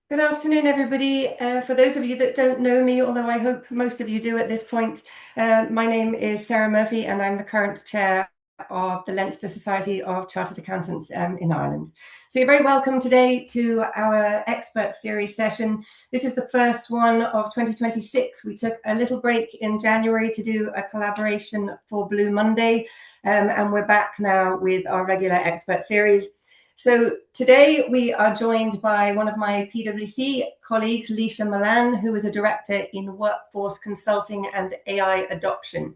Good afternoon, everybody. For those of you that don't know me, although I hope most of you do at this point, my name is Sarah Murphy and I'm the current chair of the Leinster Society of Chartered Accountants in Ireland. So you're very welcome today to our Expert Series session. This is the first one of 2026. We took a little break in January to do a collaboration for Blue Monday, and we're back now with our regular Expert Series. So today we are joined by one of my PwC colleagues, Leisha Milan, who is a director in workforce consulting and AI adoption.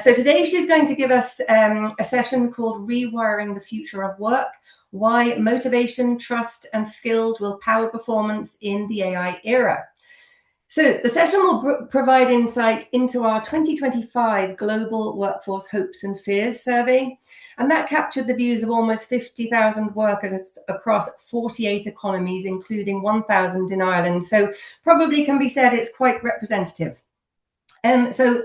So today she's going to give us a session called Rewiring the Future of Work, why motivation, trust, and skills will power performance in the AI era. So the session will provide insight into our 2025 Global Workforce Hopes and Fears survey, and that captured the views of almost 50,000 workers across 48 economies, including 1,000 in Ireland. So probably can be said it's quite representative. So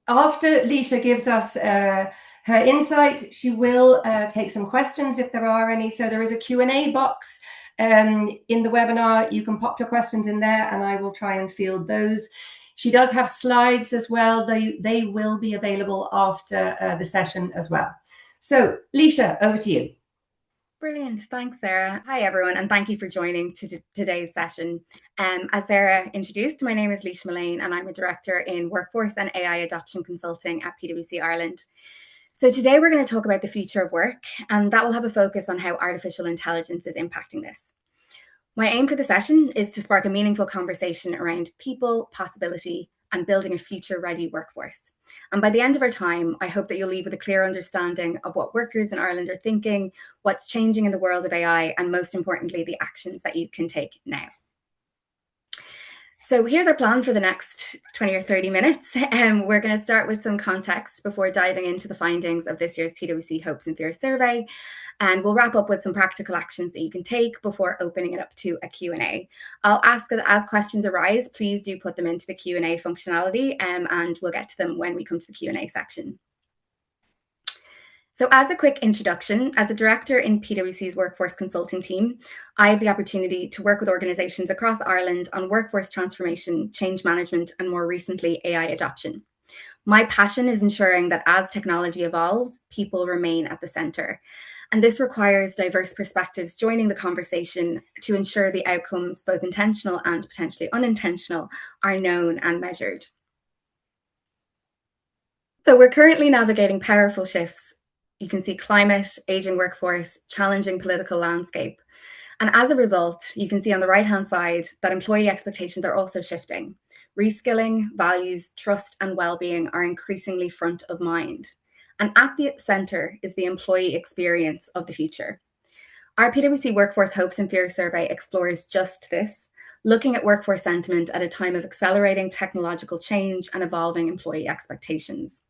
after Leisha gives us her insight, she will take some questions if there are any. So there is a Q&A box in the webinar. You can pop your questions in there and I will try and field those. She does have slides as well. They will be available after the session as well. So Leisha, over to you. Brilliant. Thanks, Sarah. Hi, everyone, and thank you for joining today's session. As Sarah introduced, my name is Leisha Milan, and I'm a director in Workforce and AI Adoption Consulting at PwC Ireland. So today we're going to talk about the future of work, and that will have a focus on how artificial intelligence is impacting this. My aim for the session is to spark a meaningful conversation around people, possibility, and building a future-ready workforce. And by the end of our time, I hope that you'll leave with a clear understanding of what workers in Ireland are thinking, what's changing in the world of AI, and most importantly, the actions that you can take now. So here's our plan for the next 20 or 30 minutes. We're going to start with some context before diving into the findings of this year's PwC Hopes and Fears survey. And we'll wrap up with some practical actions that you can take before opening it up to a Q&A. I'll ask that as questions arise, please do put them into the Q&A functionality, and we'll get to them when we come to the Q&A section. So as a quick introduction, as a director in PwC's workforce consulting team, I have the opportunity to work with organizations across Ireland on workforce transformation, change management, and more recently, AI adoption. My passion is ensuring that as technology evolves, people remain at the center. And this requires diverse perspectives joining the conversation to ensure the outcomes, both intentional and potentially unintentional, are known and measured. So we're currently navigating powerful shifts. You can see climate, aging workforce, challenging political landscape. And as a result, you can see on the right-hand side that employee expectations are also shifting. Reskilling, values, trust, and well-being are increasingly front of mind. And at the center is the employee experience of the future. Our PwC Workforce Hopes and Fears survey explores just this, looking at workforce sentiment at a time of accelerating technological change and evolving employee expectations.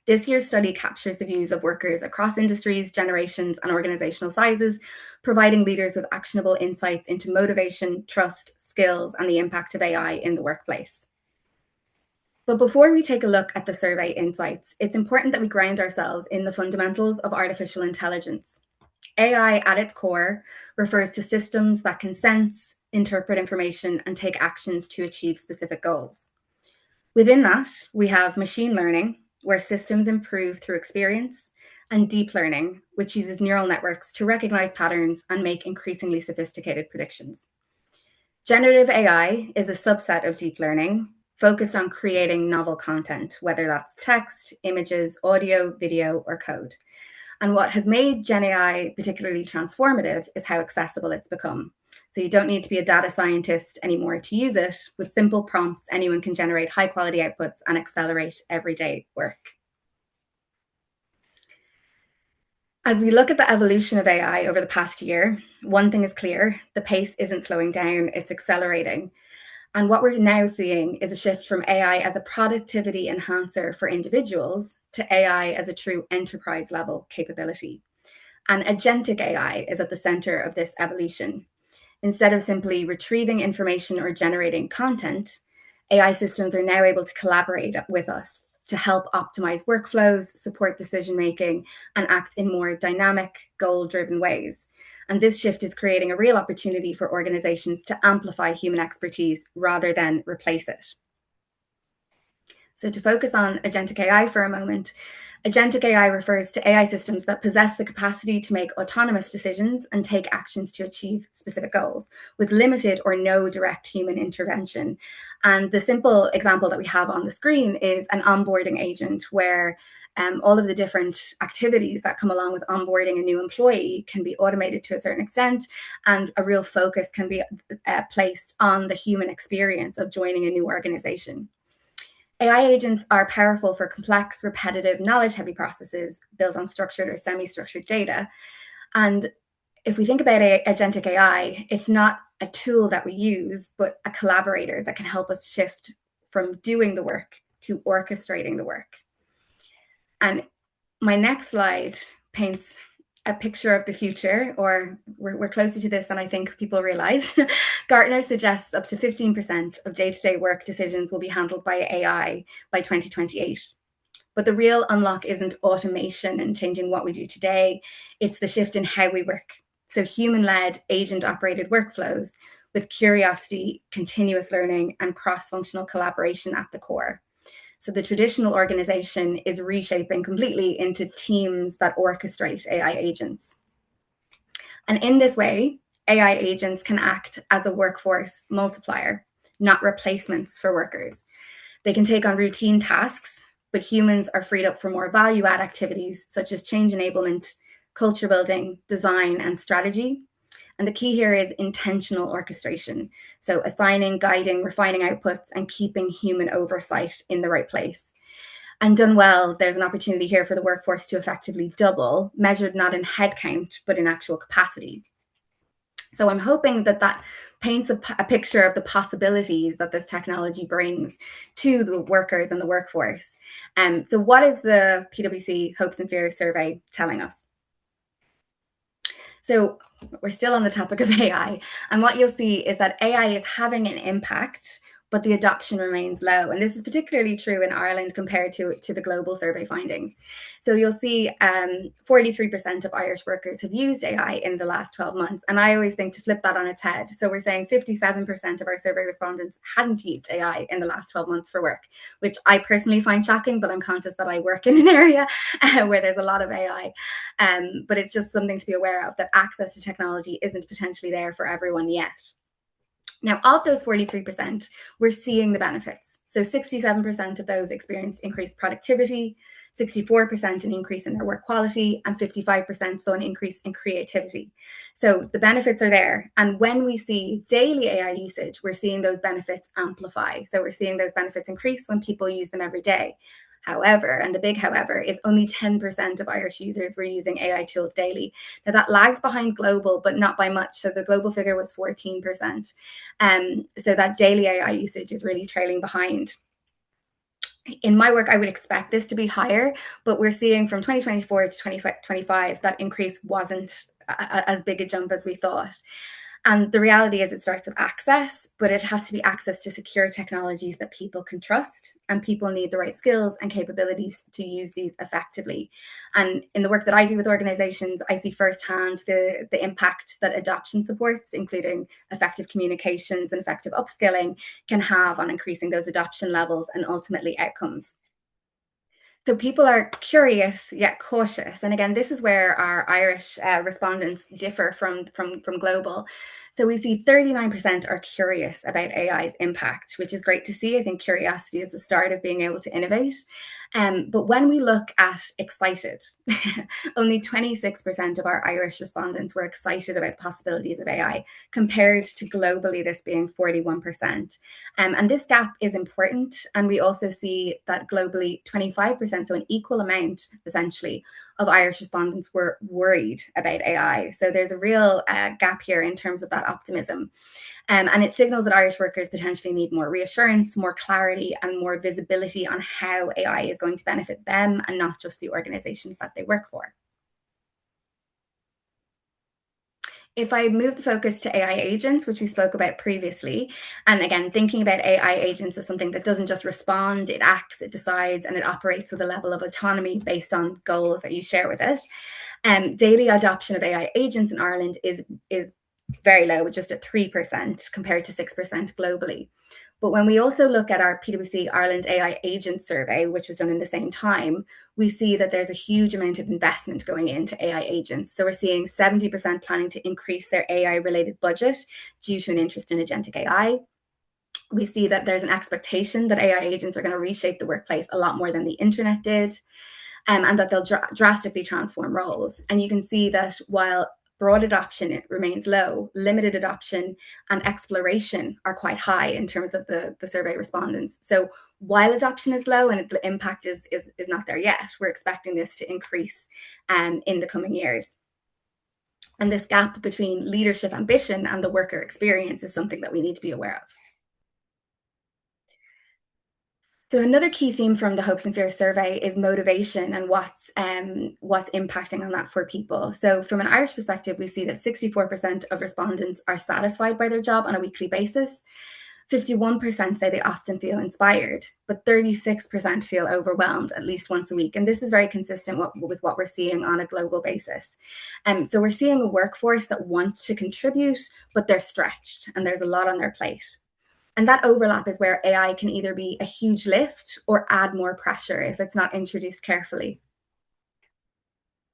This year's study captures the views of workers across industries, generations, and organizational sizes, providing leaders with actionable insights into motivation, trust, skills, and the impact of AI in the workplace. But before we take a look at the survey insights, it's important that we ground ourselves in the fundamentals of artificial intelligence. AI at its core refers to systems that can sense, interpret information, and take actions to achieve specific goals. Within that, we have machine learning, where systems improve through experience, and deep learning, which uses neural networks to recognize patterns and make increasingly sophisticated predictions. Generative AI is a subset of deep learning, focused on creating novel content, whether that's text, images, audio, video, or code. And what has made Gen AI particularly transformative is how accessible it's become. So you don't need to be a data scientist anymore to use it. With simple prompts, anyone can generate high quality outputs and accelerate everyday work. As we look at the evolution of AI over the past year, one thing is clear: the pace isn't slowing down, it's accelerating. And what we're now seeing is a shift from AI as a productivity enhancer for individuals to AI as a true enterprise level capability. And agentic AI is at the center of this evolution. Instead of simply retrieving information or generating content, AI systems are now able to collaborate with us to help optimize workflows, support decision-making, and act in more dynamic, goal-driven ways. And this shift is creating a real opportunity for organizations to amplify human expertise rather than replace it. So to focus on agentic AI for a moment, agentic AI refers to AI systems that possess the capacity to make autonomous decisions and take actions to achieve specific goals with limited or no direct human intervention. And the simple example that we have on the screen is an onboarding agent where all of the different activities that come along with onboarding a new employee can be automated to a certain extent, and a real focus can be placed on the human experience of joining a new organization. AI agents are powerful for complex, repetitive, knowledge-heavy processes built on structured or semi-structured data. And if we think about agentic AI, it's not a tool that we use, but a collaborator that can help us shift from doing the work to orchestrating the work. And my next slide paints a picture of the future, or we're closer to this than I think people realize. Gartner suggests up to 15% of day-to-day work decisions will be handled by AI by 2028. But the real unlock isn't automation and changing what we do today. It's the shift in how we work. So human-led, agent-operated workflows with curiosity, continuous learning, and cross-functional collaboration at the core. So the traditional organization is reshaping completely into teams that orchestrate AI agents. And in this way, AI agents can act as a workforce multiplier, not replacements for workers. They can take on routine tasks, but humans are freed up for more value-add activities such as change enablement, culture building, design, and strategy. And the key here is intentional orchestration. So assigning, guiding, refining outputs, and keeping human oversight in the right place. And done well, there's an opportunity here for the workforce to effectively double, measured not in headcount, but in actual capacity. So I'm hoping that that paints a picture of the possibilities that this technology brings to the workers and the workforce. So what is the PwC Hopes and Fears survey telling us? So we're still on the topic of AI. And what you'll see is that AI is having an impact, but the adoption remains low. And this is particularly true in Ireland compared to the global survey findings. So you'll see 43% of Irish workers have used AI in the last 12 months. And I always think to flip that on its head. So we're saying 57% of our survey respondents hadn't used AI in the last 12 months for work, which I personally find shocking, but I'm conscious that I work in an area where there's a lot of AI. But it's just something to be aware of, that access to technology isn't potentially there for everyone yet. Now, of those 43%, we're seeing the benefits. So 67% of those experienced increased productivity, 64% an increase in their work quality, and 55% saw an increase in creativity. So the benefits are there. And when we see daily AI usage, we're seeing those benefits amplify. So we're seeing those benefits increase when people use them every day. However, and the big however, is only 10% of Irish users were using AI tools daily. Now that lags behind global, but not by much. So the global figure was 14%. So that daily AI usage is really trailing behind. In my work, I would expect this to be higher, but we're seeing from 2024 to 2025, that increase wasn't as big a jump as we thought. And the reality is it starts with access, but it has to be access to secure technologies that people can trust, and people need the right skills and capabilities to use these effectively. And in the work that I do with organizations, I see firsthand the impact that adoption supports, including effective communications and effective upskilling, can have on increasing those adoption levels and ultimately outcomes. So people are curious yet cautious. And again, this is where our Irish respondents differ from global. So we see 39% are curious about AI's impact, which is great to see. I think curiosity is the start of being able to innovate. But when we look at excited, only 26% of our Irish respondents were excited about the possibilities of AI, compared to globally this being 41%. And this gap is important. And we also see that globally 25%, so an equal amount essentially, of Irish respondents were worried about AI. So there's a real gap here in terms of that optimism. And it signals that Irish workers potentially need more reassurance, more clarity, and more visibility on how AI is going to benefit them and not just the organizations that they work for. If I move the focus to AI agents, which we spoke about previously, and again, thinking about AI agents as something that doesn't just respond, it acts, it decides, and it operates with a level of autonomy based on goals that you share with it. Daily adoption of AI agents in Ireland is very low, just at 3% compared to 6% globally. But when we also look at our PwC Ireland AI Agent Survey, which was done in the same time, we see that there's a huge amount of investment going into AI agents. So we're seeing 70% planning to increase their AI-related budget due to an interest in agentic AI. We see that there's an expectation that AI agents are going to reshape the workplace a lot more than the internet did, and that they'll drastically transform roles. And you can see that while broad adoption remains low, limited adoption and exploration are quite high in terms of the survey respondents. So while adoption is low and the impact is not there yet, we're expecting this to increase in the coming years. And this gap between leadership ambition and the worker experience is something that we need to be aware of. So another key theme from the Hopes and Fears survey is motivation and what's impacting on that for people. So from an Irish perspective, we see that 64% of respondents are satisfied by their job on a weekly basis. 51% say they often feel inspired, but 36% feel overwhelmed at least once a week. And this is very consistent with what we're seeing on a global basis. So we're seeing a workforce that wants to contribute, but they're stretched and there's a lot on their plate. And that overlap is where AI can either be a huge lift or add more pressure if it's not introduced carefully.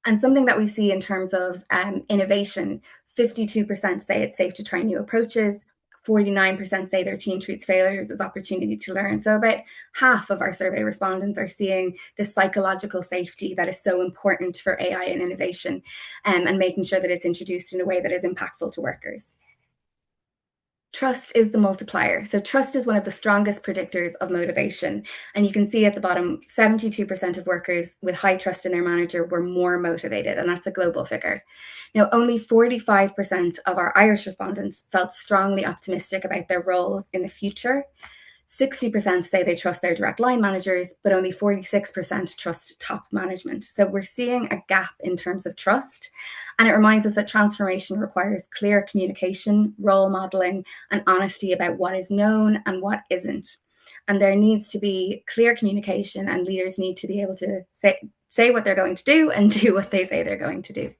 And something that we see in terms of innovation, 52% say it's safe to try new approaches, 49% say their team treats failures as opportunity to learn. So about half of our survey respondents are seeing this psychological safety that is so important for AI and innovation, and making sure that it's introduced in a way that is impactful to workers. Trust is the multiplier. So trust is one of the strongest predictors of motivation. And you can see at the bottom, 72% of workers with high trust in their manager were more motivated, and that's a global figure. Now, only 45% of our Irish respondents felt strongly optimistic about their roles in the future. 60% say they trust their direct line managers, but only 46% trust top management. So we're seeing a gap in terms of trust. And it reminds us that transformation requires clear communication, role modeling, and honesty about what is known and what isn't. And there needs to be clear communication, and leaders need to be able to say what they're going to do and do what they say they're going to do.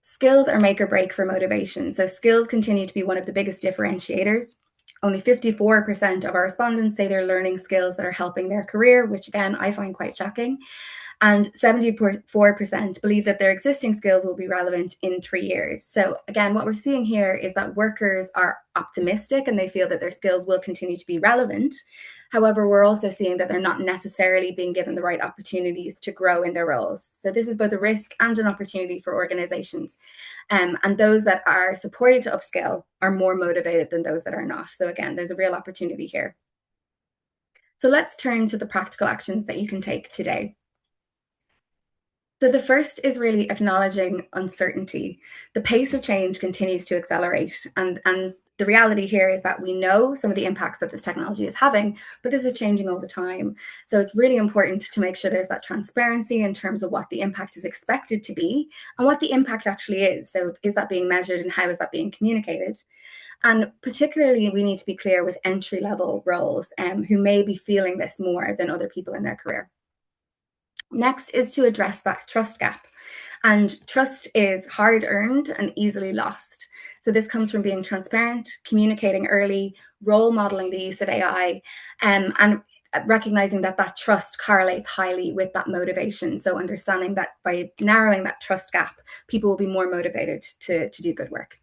Skills are make or break for motivation. So skills continue to be one of the biggest differentiators. Only 54% of our respondents say they're learning skills that are helping their career, which again, I find quite shocking. And 74% believe that their existing skills will be relevant in 3 years. So again, what we're seeing here is that workers are optimistic and they feel that their skills will continue to be relevant. However, we're also seeing that they're not necessarily being given the right opportunities to grow in their roles. So this is both a risk and an opportunity for organizations. And those that are supported to upskill are more motivated than those that are not. So again, there's a real opportunity here. So let's turn to the practical actions that you can take today. So the first is really acknowledging uncertainty. The pace of change continues to accelerate, and the reality here is that we know some of the impacts that this technology is having, but this is changing all the time. So it's really important to make sure there's that transparency in terms of what the impact is expected to be and what the impact actually is. So is that being measured and how is that being communicated? And particularly, we need to be clear with entry-level roles who may be feeling this more than other people in their career. Next is to address that trust gap. And trust is hard earned and easily lost. So this comes from being transparent, communicating early, role modeling the use of AI, and recognizing that that trust correlates highly with that motivation. So understanding that by narrowing that trust gap, people will be more motivated to do good work.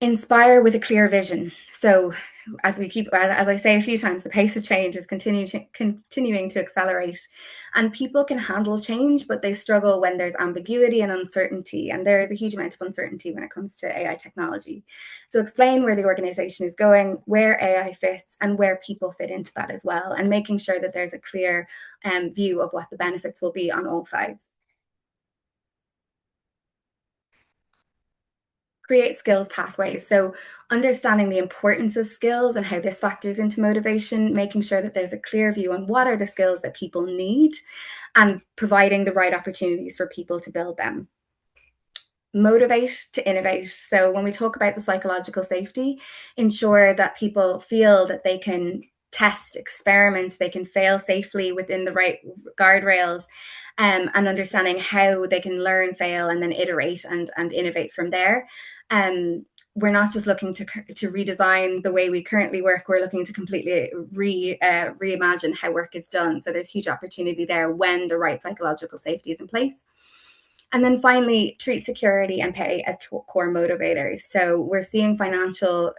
Inspire with a clear vision. So as I say a few times, the pace of change is continuing to accelerate, and people can handle change, but they struggle when there's ambiguity and uncertainty. And there is a huge amount of uncertainty when it comes to AI technology. So explain where the organization is going, where AI fits, and where people fit into that as well, and making sure that there's a clear view of what the benefits will be on all sides. Create skills pathways. So understanding the importance of skills and how this factors into motivation, making sure that there's a clear view on what are the skills that people need, and providing the right opportunities for people to build them. motivate to innovate. So when we talk about the psychological safety, ensure that people feel that they can test, experiment, they can fail safely within the right guardrails, and understanding how they can learn, fail, and then iterate and innovate from there. We're not just looking to redesign the way we currently work. We're looking to completely reimagine how work is done. So there's huge opportunity there when the right psychological safety is in place. And then finally, treat security and pay as core motivators. So we're seeing financial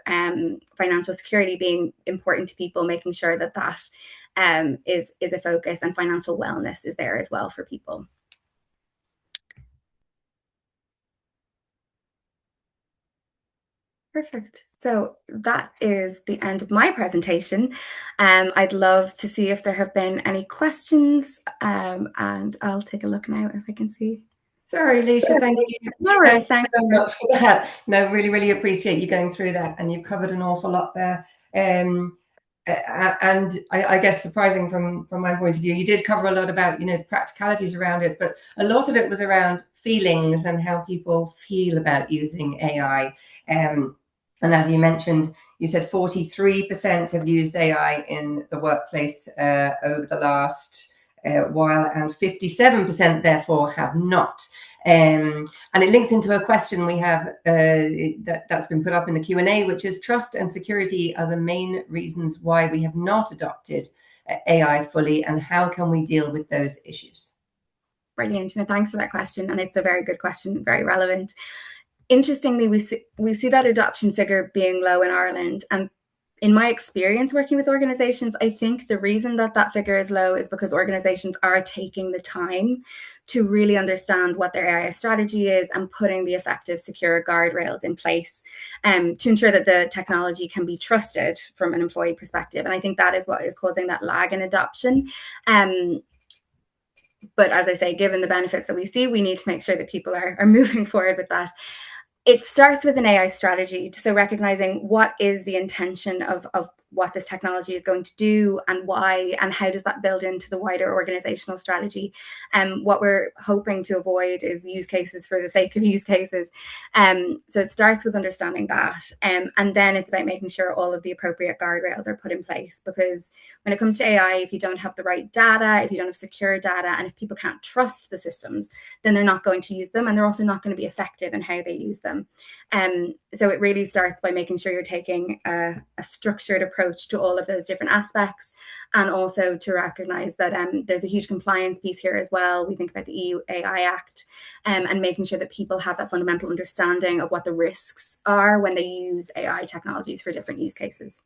security being important to people, making sure that is a focus, and financial wellness is there as well for people. Perfect. So that is the end of my presentation. I'd love to see if there have been any questions, and I'll take a look now if I can see. Sorry, Leisha, thank you. No worries, thanks so much for that. No, really appreciate you going through that, and you've covered an awful lot there. And I guess surprising from my point of view, you did cover a lot about, the practicalities around it, but a lot of it was around feelings and how people feel about using AI. And as you mentioned, you said 43% have used AI in the workplace over the last while, and 57% therefore have not. And it links into a question we have that's been put up in the Q&A, which is: trust and security are the main reasons why we have not adopted AI fully, and how can we deal with those issues? Brilliant. No, thanks for that question. And it's a very good question, very relevant. Interestingly, we see that adoption figure being low in Ireland. And in my experience working with organizations, I think the reason that figure is low is because organizations are taking the time to really understand what their AI strategy is and putting the effective, secure guardrails in place to ensure that the technology can be trusted from an employee perspective. And I think that is what is causing that lag in adoption. But as I say, given the benefits that we see, we need to make sure that people are moving forward with that. It starts with an AI strategy. So recognizing what is the intention of what this technology is going to do and why, and how does that build into the wider organizational strategy. What we're hoping to avoid is use cases for the sake of use cases. So it starts with understanding that. And then it's about making sure all of the appropriate guardrails are put in place. Because when it comes to AI, if you don't have the right data, if you don't have secure data, and if people can't trust the systems, then they're not going to use them, and they're also not going to be effective in how they use them. So it really starts by making sure you're taking a structured approach to all of those different aspects, and also to recognize that there's a huge compliance piece here as well. We think about the EU AI Act, and making sure that people have that fundamental understanding of what the risks are when they use AI technologies for different use cases.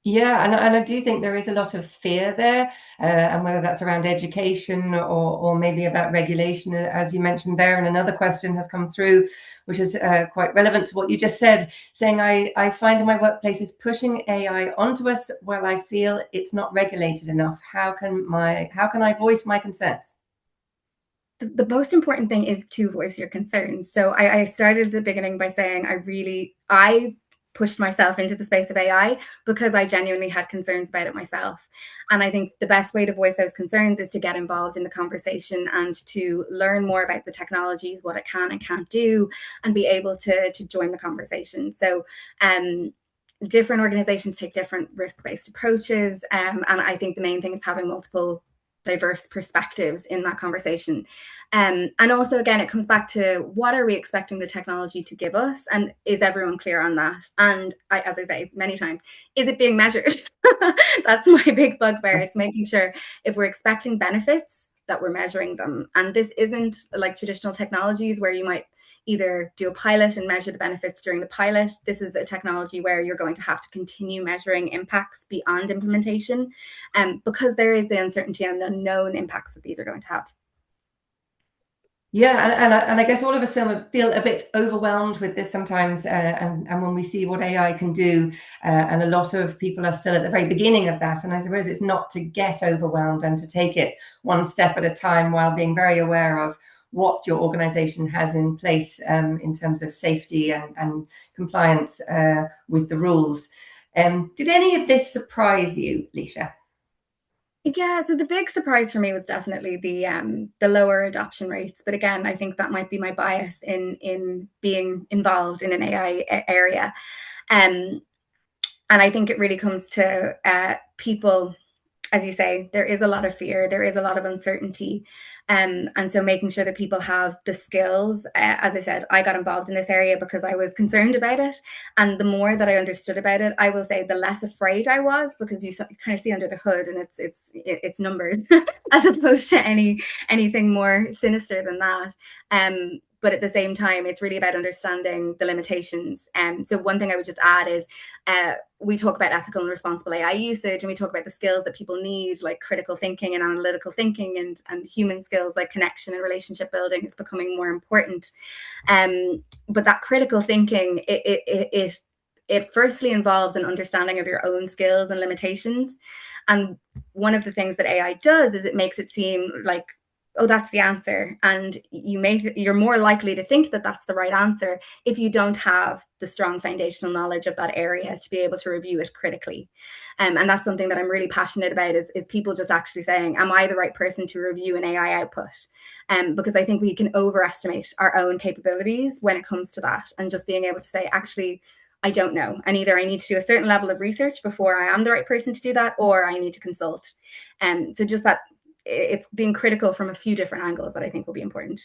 Yeah, and I do think there is a lot of fear there, and whether that's around education or maybe about regulation, as you mentioned there. And another question has come through, which is quite relevant to what you just said, saying, I find in my workplace is pushing AI onto us while I feel it's not regulated enough. How can I voice my concerns? The most important thing is to voice your concerns. So I started at the beginning by saying I pushed myself into the space of AI because I genuinely had concerns about it myself. And I think the best way to voice those concerns is to get involved in the conversation and to learn more about the technologies, what it can and can't do, and be able to join the conversation. So different organizations take different risk-based approaches. And I think the main thing is having multiple diverse perspectives in that conversation. And also, again, it comes back to what are we expecting the technology to give us? And is everyone clear on that? And as I say many times, is it being measured? That's my big bugbear. It's making sure if we're expecting benefits that we're measuring them. And this isn't like traditional technologies where you might either do a pilot and measure the benefits during the pilot. This is a technology where you're going to have to continue measuring impacts beyond implementation, because there is the uncertainty and the unknown impacts that these are going to have. Yeah, and I guess all of us feel a bit overwhelmed with this sometimes, and when we see what AI can do, and a lot of people are still at the very beginning of that. And I suppose it's not to get overwhelmed and to take it one step at a time, while being very aware of what your organization has in place in terms of safety and compliance with the rules. Did any of this surprise you, Leisha? Yeah, so the big surprise for me was definitely the lower adoption rates. But again, I think that might be my bias in being involved in an AI area. Um, and I think it really comes to people, as you say, there is a lot of fear, there is a lot of uncertainty. And so making sure that people have the skills, as I said, I got involved in this area because I was concerned about it. And the more that I understood about it, I will say the less afraid I was, because you kind of see under the hood and it's numbers as opposed to anything more sinister than that. But at the same time, it's really about understanding the limitations. So one thing I would just add is we talk about ethical and responsible AI usage, and we talk about the skills that people need, like critical thinking and analytical thinking, and human skills like connection and relationship building is becoming more important. But that critical thinking, it firstly involves an understanding of your own skills and limitations. And one of the things that AI does is it makes it seem like, oh, that's the answer. And you're more likely to think that that's the right answer if you don't have the strong foundational knowledge of that area to be able to review it critically. And that's something that I'm really passionate about is people just actually saying, am I the right person to review an AI output? Because I think we can overestimate our own capabilities when it comes to that, and just being able to say, actually, I don't know. And either I need to do a certain level of research before I am the right person to do that, or I need to consult. So just that it's being critical from a few different angles that I think will be important.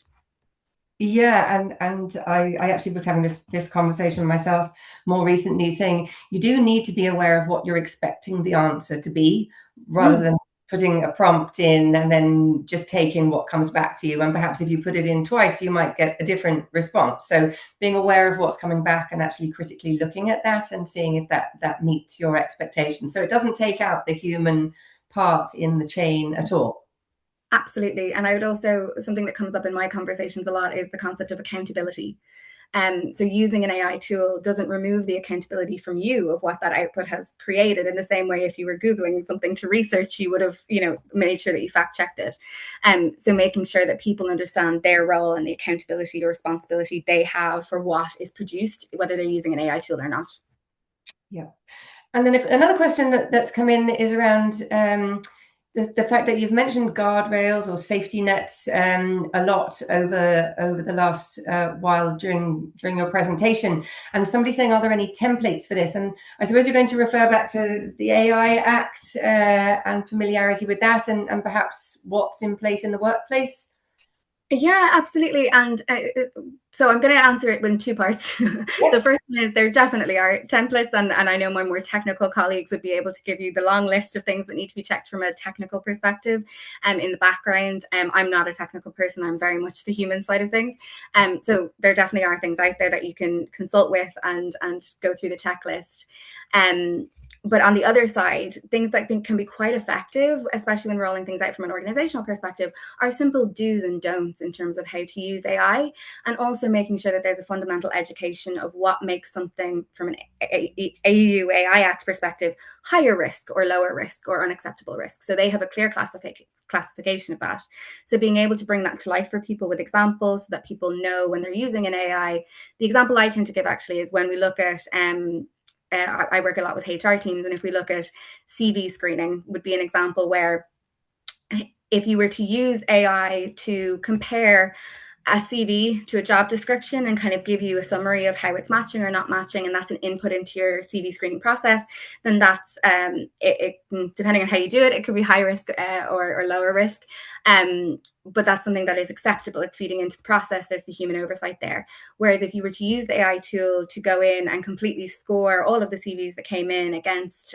Yeah, and I actually was having this conversation myself more recently, saying you do need to be aware of what you're expecting the answer to be, rather than putting a prompt in and then just taking what comes back to you. And perhaps if you put it in twice, you might get a different response. So being aware of what's coming back and actually critically looking at that and seeing if that meets your expectations. So it doesn't take out the human part in the chain at all. Absolutely. And I would also, something that comes up in my conversations a lot is the concept of accountability. So using an AI tool doesn't remove the accountability from you of what that output has created. In the same way, if you were Googling something to research, you would have, made sure that you fact checked it. So making sure that people understand their role and the accountability, the responsibility they have for what is produced, whether they're using an AI tool or not. Yeah. And then another question that's come in is around the fact that you've mentioned guardrails or safety nets a lot over the last while during your presentation. And somebody's saying, are there any templates for this? And I suppose you're going to refer back to the AI Act and familiarity with that, and perhaps what's in place in the workplace. Yeah, absolutely. And so I'm going to answer it in two parts. The first one is there definitely are templates, and I know my more technical colleagues would be able to give you the long list of things that need to be checked from a technical perspective in the background. I'm not a technical person. I'm very much the human side of things. So there definitely are things out there that you can consult with and go through the checklist. But on the other side, things that can be quite effective, especially when rolling things out from an organizational perspective, are simple do's and don'ts in terms of how to use AI, and also making sure that there's a fundamental education of what makes something from an AU AI Act perspective higher risk or lower risk or unacceptable risk. So they have a clear classification of that. So being able to bring that to life for people with examples so that people know when they're using an AI. The example I tend to give actually is when we look at I work a lot with HR teams, and if we look at CV screening, would be an example where if you were to use AI to compare a CV to a job description and kind of give you a summary of how it's matching or not matching, and that's an input into your CV screening process, then that's depending on how you do it, it could be high risk or lower risk. But that's something that is acceptable. It's feeding into the process. There's the human oversight there. Whereas if you were to use the AI tool to go in and completely score all of the CVs that came in against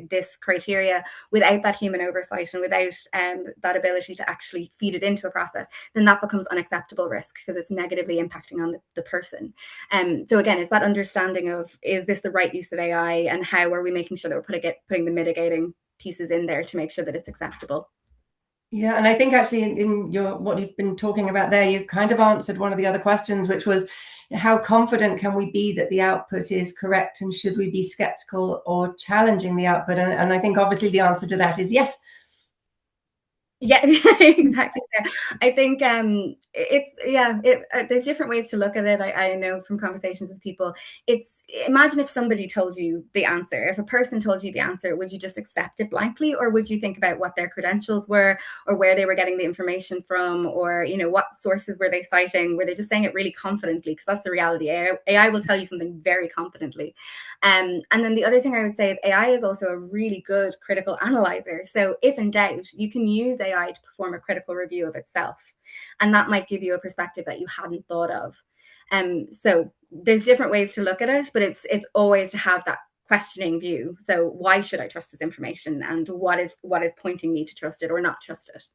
this criteria without that human oversight and without that ability to actually feed it into a process, then that becomes unacceptable risk because it's negatively impacting on the person. So again, it's that understanding of, is this the right use of AI, and how are we making sure that we're putting the mitigating pieces in there to make sure that it's acceptable. Yeah, and I think actually in what you've been talking about there, you kind of answered one of the other questions, which was how confident can we be that the output is correct, and should we be skeptical or challenging the output? And I think obviously the answer to that is yes. Yeah, exactly. I think it's there's different ways to look at it. I know from conversations with people. It's imagine if somebody told you the answer. If a person told you the answer, would you just accept it blankly, or would you think about what their credentials were, or where they were getting the information from, or what sources were they citing? Were they just saying it really confidently? Because that's the reality. AI will tell you something very confidently. And then the other thing I would say is AI is also a really good critical analyzer. So if in doubt, you can use AI to perform a critical review of itself. And that might give you a perspective that you hadn't thought of. So there's different ways to look at it, but it's always to have that questioning view. So why should I trust this information, and what is pointing me to trust it or not trust it?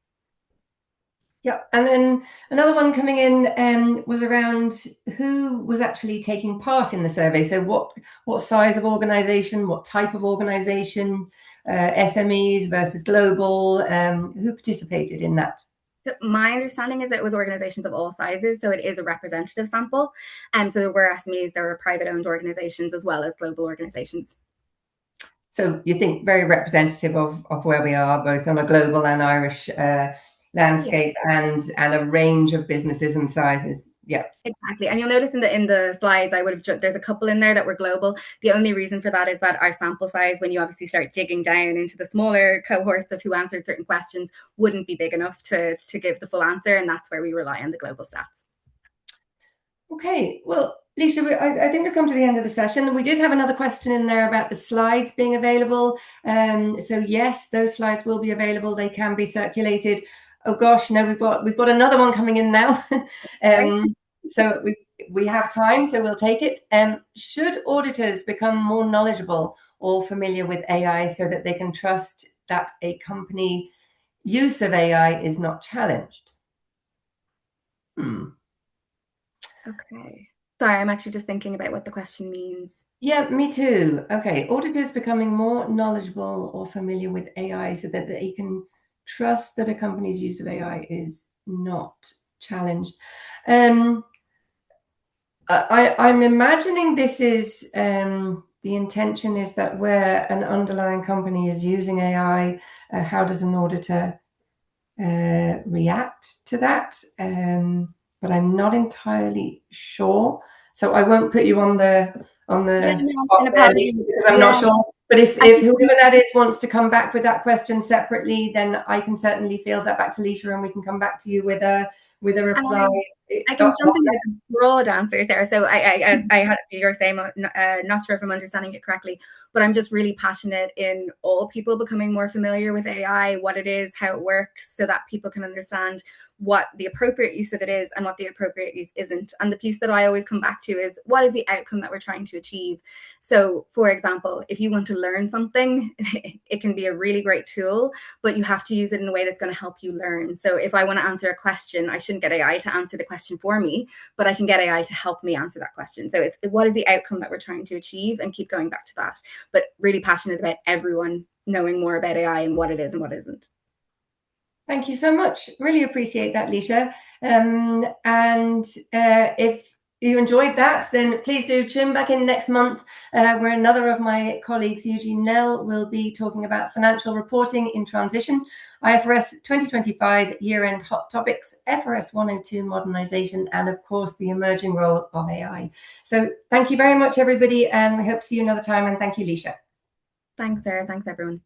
Yeah, and then another one coming in was around who was actually taking part in the survey. So what size of organization, what type of organization, SMEs versus global, who participated in that? So my understanding is that it was organizations of all sizes, so it is a representative sample. So there were SMEs, there were private owned organizations, as well as global organizations. So you think very representative of where we are, both on a global and Irish Yeah. landscape, and a range of businesses and sizes. Yeah. Exactly. And you'll notice in the slides, I would have there's a couple in there that were global. The only reason for that is that our sample size, when you obviously start digging down into the smaller cohorts of who answered certain questions, wouldn't be big enough to give the full answer. And that's where we rely on the global stats. Okay, well, Lisa, I think we've come to the end of the session. We did have another question in there about the slides being available. So yes, those slides will be available. They can be circulated. Oh gosh, no, we've got another one coming in now. Right? So we have time, so we'll take it. Should auditors become more knowledgeable or familiar with AI so that they can trust that a company use of AI is not challenged? Hmm. Okay. Sorry, I'm actually just thinking about what the question means. Yeah, me too. Okay, auditors becoming more knowledgeable or familiar with AI so that they can trust that a company's use of AI is not challenged. I'm imagining this is the intention is that where an underlying company is using AI, how does an auditor react to that? But I'm not entirely sure. So I won't put you on Yeah, the no, spot and there, Lisa, apologies. because I'm not Yeah, sure. But I if can whoever that is wants to come back with that question separately, then I can certainly field that back to Lisa, and we can come back to you with a and reply. I can jump in with a broad answer there. So as I had you're saying, not sure if I'm understanding it correctly, but I'm just really passionate in all people becoming more familiar with AI, what it is, how it works, so that people can understand what the appropriate use of it is and what the appropriate use isn't. And the piece that I always come back to is what is the outcome that we're trying to achieve. So, for example, if you want to learn something, it can be a really great tool, but you have to use it in a way that's going to help you learn. So if I want to answer a question, I shouldn't get AI to answer the question for me, but I can get AI to help me answer that question. So it's what is the outcome that we're trying to achieve, and keep going back to that. But really passionate about everyone knowing more about AI and what it is and what isn't. Thank you so much. Really appreciate that, Lisha. And if you enjoyed that, then please do tune back in next month, where another of my colleagues, Eugene Nell, will be talking about financial reporting in transition, IFRS 2025 year-end hot topics, FRS 102 modernization, and of course, the emerging role of AI. So thank you very much, everybody, and we hope to see you another time. And thank you, Lisha. Thanks, Sarah. Thanks, everyone.